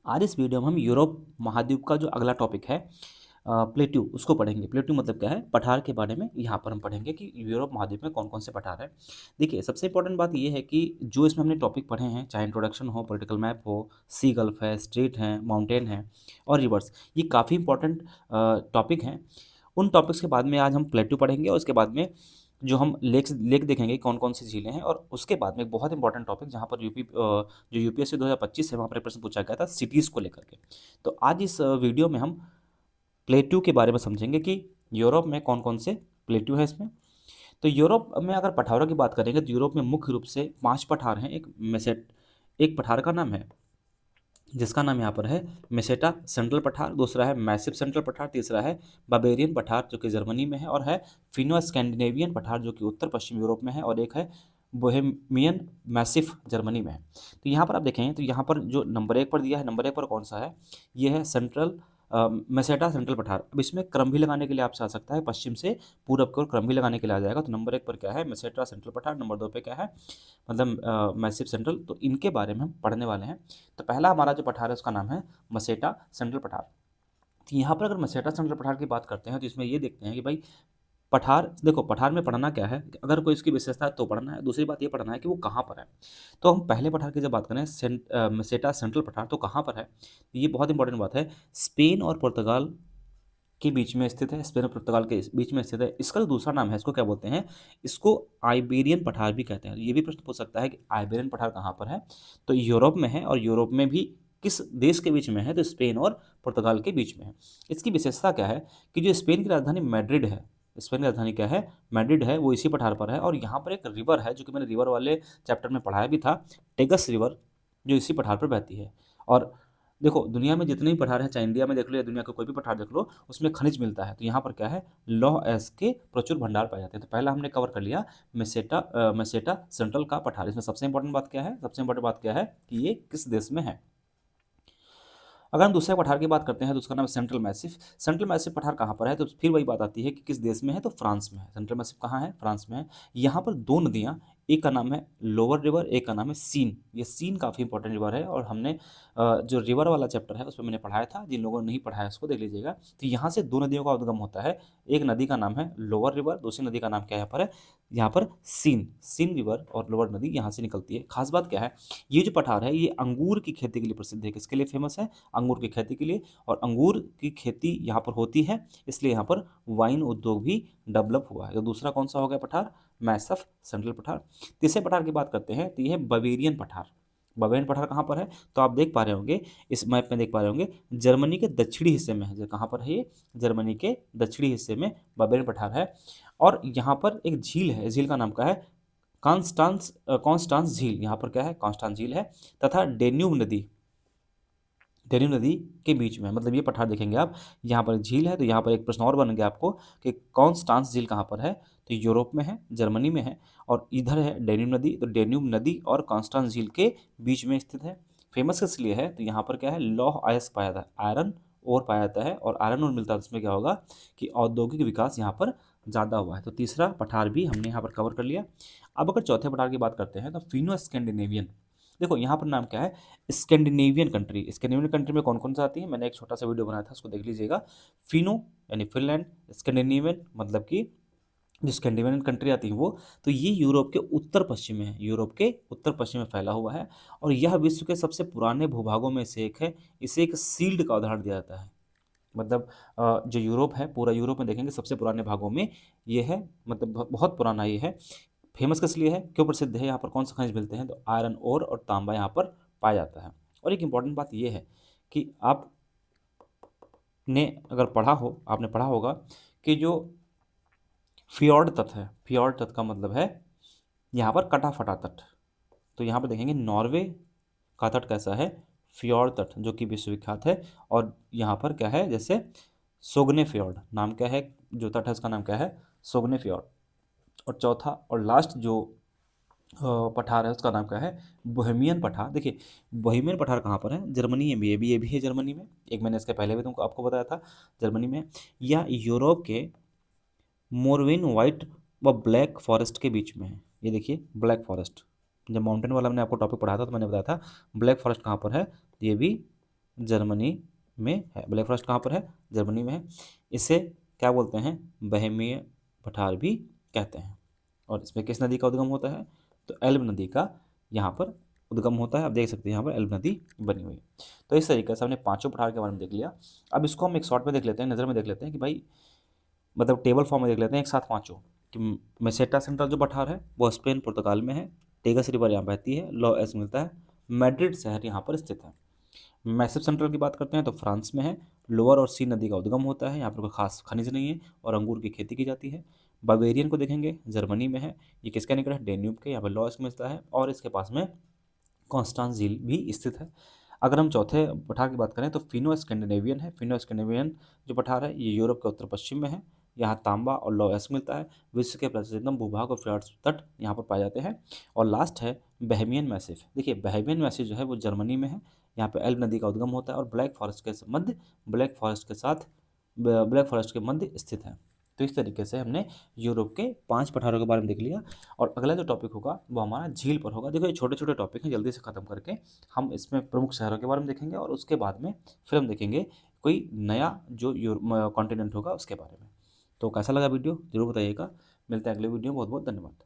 आज इस वीडियो में हम यूरोप महाद्वीप का जो अगला टॉपिक है प्लेट्यू उसको पढ़ेंगे। प्लेट्यू मतलब क्या है? पठार के बारे में यहाँ पर हम पढ़ेंगे कि यूरोप महाद्वीप में कौन कौन से पठार हैं। देखिए, सबसे इंपॉर्टेंट बात ये है कि जो इसमें हमने टॉपिक पढ़े हैं, चाहे इंट्रोडक्शन हो, पॉलिटिकल मैप हो, सी गल्फ है, स्ट्रेट हैं, माउंटेन है और रिवर्स, ये काफ़ी इंपॉर्टेंट टॉपिक हैं। उन टॉपिक्स के बाद में आज हम प्लेट्यू पढ़ेंगे और उसके बाद में जो हम लेक लेक देखेंगे कौन कौन सी झीलें हैं, और उसके बाद में एक बहुत इंपॉर्टेंट टॉपिक जहाँ पर जो यूपीएससी 2025 है वहाँ पर एक प्रश्न पूछा गया था सिटीज़ को लेकर के। तो आज इस वीडियो में हम प्लेट्यू के बारे में समझेंगे कि यूरोप में कौन कौन से प्लेट्यू है इसमें। तो यूरोप में अगर पठारों की बात करेंगे तो यूरोप में मुख्य रूप से 5 पठार हैं। एक मेसेट एक पठार का नाम है जिसका नाम यहाँ पर है मेसेटा सेंट्रल पठार, दूसरा है मैसिव सेंट्रल पठार, तीसरा है बाबेरियन पठार जो कि जर्मनी में है, और है फिनो स्कैंडिनेवियन पठार जो कि उत्तर पश्चिम यूरोप में है, और एक है बोहेमियन मैसिफ जर्मनी में है। तो यहाँ पर आप देखें तो यहाँ पर जो नंबर 1 पर दिया है, नंबर 1 पर कौन सा है? ये है सेंट्रल मेसेटा सेंट्रल पठार। अब इसमें क्रम भी लगाने के लिए आपसे आ सकता है, पश्चिम से पूरब की ओर क्रम भी लगाने के लिए आ जाएगा। तो नंबर 1 पर क्या है? मेसेटा सेंट्रल पठार। नंबर 2 पे क्या है? मतलब मैसिव सेंट्रल। तो इनके बारे में हम पढ़ने वाले हैं। तो पहला हमारा जो पठार है उसका नाम है मसेटा सेंट्रल पठार। तो यहाँ पर अगर मसेटा सेंट्रल पठार की बात करते हैं तो इसमें ये देखते हैं कि भाई पठार, देखो पठार में पढ़ना क्या है, अगर कोई इसकी विशेषता है तो पढ़ना है, दूसरी बात ये पढ़ना है कि वो कहाँ पर है। तो हम पहले पठार की जब बात करें मसेटा सेंट्रल पठार, तो कहाँ पर है? ये बहुत इंपॉर्टेंट बात है। स्पेन और पुर्तगाल के बीच में स्थित है। स्पेन और पुर्तगाल के बीच में स्थित है। इसका जो दूसरा नाम है इसको क्या बोलते हैं? इसको आइबेरियन पठार भी कहते हैं। ये भी प्रश्न पूछ सकता है कि आइबेरियन पठार कहाँ पर है? तो यूरोप में है, और यूरोप में भी किस देश के बीच में है? तो स्पेन और पुर्तगाल के बीच में है। इसकी विशेषता क्या है कि जो स्पेन की राजधानी मैड्रिड है, स्पेन की राजधानी क्या है? मैड्रिड है, वो इसी पठार पर है। और यहाँ पर एक रिवर है जो कि मैंने रिवर वाले चैप्टर में पढ़ाया भी था, टेगस रिवर, जो इसी पठार पर बहती है। और देखो, दुनिया में जितने भी पठार हैं, चाहे इंडिया में देख लो या दुनिया का कोई भी पठार देख लो, उसमें खनिज मिलता है। तो यहाँ पर क्या है? लौह अयस्क के प्रचुर भंडार पाए जाते हैं। तो पहला हमने कवर कर लिया मेसेटा सेंट्रल का पठार। इसमें सबसे इंपॉर्टेंट बात क्या है? सबसे इंपॉर्टेंट बात क्या है कि ये किस देश में है। अगर हम दूसरे पठार की बात करते हैं तो उसका नाम है सेंट्रल मैसिफ। सेंट्रल मैसिफ पठार कहाँ पर है? तो फिर वही बात आती है कि किस देश में है, तो फ्रांस में है। सेंट्रल मैसिफ कहाँ है? फ्रांस में है। यहाँ पर दो नदियाँ, एक का नाम है लोअर रिवर, एक का नाम है सीन। ये सीन काफ़ी इंपॉर्टेंट रिवर है, और हमने जो रिवर वाला चैप्टर है उसमें मैंने पढ़ाया था। जिन लोगों ने नहीं पढ़ाया उसको देख लीजिएगा। तो यहाँ से दो नदियों का उद्गम होता है। एक नदी का नाम है लोअर रिवर, दूसरी नदी का नाम क्या यहाँ पर है? यहाँ पर सीन, सीन रिवर और लोअर नदी यहाँ से निकलती है। खास बात क्या है? ये जो पठार है ये अंगूर की खेती के लिए प्रसिद्ध है। किसके लिए फेमस है? अंगूर की खेती के लिए। और अंगूर की खेती यहाँ पर होती है, इसलिए यहाँ पर वाइन उद्योग भी डेवलप हुआ है। तो दूसरा कौन सा हो गया पठार? मैसफ सेंट्रल पठार। तीसरे पठार की बात करते हैं तो यह है बवेरियन पठार। बवेरियन पठार कहाँ पर है? तो आप देख पा रहे होंगे, इस मैप में देख पा रहे होंगे, जर्मनी के दक्षिणी हिस्से में है। जो कहाँ पर है ये? जर्मनी के दक्षिणी हिस्से में बवेरियन पठार है। और यहाँ पर एक झील है, झील का नाम क्या है? कॉन्स्टांस झील। यहाँ पर क्या है? कॉन्स्टांस झील है। तथा डेन्यूब नदी, डेन्यूब नदी के बीच में, मतलब ये पठार देखेंगे आप, यहाँ पर एक झील है। तो यहाँ पर एक प्रश्न और बन गया आपको कि कॉन्स्टांस झील कहाँ पर है? तो यूरोप में है, जर्मनी में है। और इधर है डेन्यूब नदी। तो डेन्यूब नदी और कॉन्स्टांस झील के बीच में स्थित है। फेमस किस लिए है? तो यहाँ पर क्या है? लौह अयस्क पाया जाता है, आयरन और पाया जाता है। और आयरन और मिलता है तो इसमें क्या होगा कि औद्योगिक विकास यहाँ पर ज़्यादा हुआ है। तो तीसरा पठार भी हमने यहाँ पर कवर कर लिया। अब अगर चौथे पठार की बात करते हैं तो फिनो स्कैंडिनेवियन। देखो यहाँ पर नाम क्या है? Scandinavian country. स्कैंडिनेवियन कंट्री में कौन कौन सा आती है? मैंने एक छोटा सा वीडियो बनाया था, उसको देख लीजिएगा। फिनो यानी फिनलैंड, स्कैंडिनेवियन मतलब कि जो स्कैंडिनेवियन कंट्री आती है वो, तो ये यूरोप के उत्तर पश्चिम में है, यूरोप के उत्तर पश्चिम में फैला हुआ है। और यह विश्व के सबसे पुराने भूभागों में से एक है। इसे एक सील्ड का उदाहरण दिया जाता है। मतलब जो यूरोप है, पूरा यूरोप में देखेंगे सबसे पुराने भागों में ये है। मतलब बहुत पुराना ये है। फेमस किस लिए है? क्यों प्रसिद्ध है? यहाँ पर कौन से खनिज मिलते हैं? तो आयरन ओर और तांबा यहाँ पर पाया जाता है। और एक इम्पॉर्टेंट बात ये है कि आपने अगर पढ़ा हो, आपने पढ़ा होगा कि जो फियोर्ड तट है, फियोर्ड तट का मतलब है यहाँ पर कटा फटा तट। तो यहाँ पर देखेंगे नॉर्वे का तट कैसा है? फियोर्ड तट, जो कि विश्वविख्यात है। और यहाँ पर क्या है? जैसे सोगने फ्योर्ड नाम क्या है? जो तट है उसका नाम क्या है? सोगने फ्योर्ड। और चौथा और लास्ट जो पठार है उसका नाम क्या है? बोहेमियन पठार। देखिए, बोहेमियन पठार कहाँ पर है? जर्मनी में भी, ये भी है जर्मनी में। एक मैंने इसके पहले भी तुमको आपको बताया था, जर्मनी में। या यूरोप के मोरविन वाइट व ब्लैक फॉरेस्ट के बीच में है। ये देखिए ब्लैक फॉरेस्ट, जब माउंटेन वाला मैंने आपको टॉपिक पढ़ाया था तो मैंने बताया था ब्लैक फॉरेस्ट कहाँ पर है। ये भी जर्मनी में है। ब्लैक फॉरेस्ट कहाँ पर है? जर्मनी में है। इसे क्या बोलते हैं? बहेमिया पठार भी कहते हैं। और इसमें किस नदी का उद्गम होता है? तो एल्ब नदी का यहाँ पर उद्गम होता है। आप देख सकते हैं यहाँ पर एल्ब नदी बनी हुई है। तो इस तरीके से हमने पांचों पठार के बारे में देख लिया। अब इसको हम एक शॉर्ट में देख लेते हैं, नज़र में देख लेते हैं कि भाई मतलब टेबल फॉर्म में देख लेते हैं एक साथ पांचों कि मेसेटा सेंट्रल जो पठार है वो स्पेन पुर्तगाल में है। टेगस रिवर यहाँ बहती है, लॉएस मिलता है। मैड्रिड शहर यहाँ पर स्थित है। मैसिव सेंट्रल की बात करते हैं तो फ्रांस में है। लोअर और सी नदी का उद्गम होता है, यहाँ पर कोई खास खनिज नहीं है और अंगूर की खेती की जाती है। बावेरियन को देखेंगे, जर्मनी में है। ये किसके निकट है? डेन्यूब के। यहाँ पर लॉएस मिलता है और इसके पास में कॉन्स्टांस झील भी स्थित है। अगर हम चौथे पठार की बात करें तो फिनो स्कैंडिनेवियन है। फिनो स्कैंडिनेवियन जो पठार है ये यूरोप के उत्तर पश्चिम में है। यहाँ तांबा और लौहस मिलता है। विश्व के प्राचीनतम भूभाग और फ्लड्स तट यहाँ पर पाए जाते हैं। और लास्ट है बहमियन मैसिव। देखिए बहमियन मैसिव जो है वो जर्मनी में है। यहाँ पे एल्ब नदी का उद्गम होता है और ब्लैक फॉरेस्ट के मध्य स्थित है। तो इस तरीके से हमने यूरोप के 5 पठारों के बारे में देख लिया। और अगला जो टॉपिक होगा वो हमारा झील पर होगा। देखो ये छोटे छोटे टॉपिक हैं, जल्दी से ख़त्म करके हम इसमें प्रमुख शहरों के बारे में देखेंगे और उसके बाद में फिर हम देखेंगे कोई नया जो कॉन्टिनेंट होगा उसके बारे में। तो कैसा लगा वीडियो ज़रूर बताइएगा। मिलते हैं अगले वीडियो में। बहुत बहुत धन्यवाद।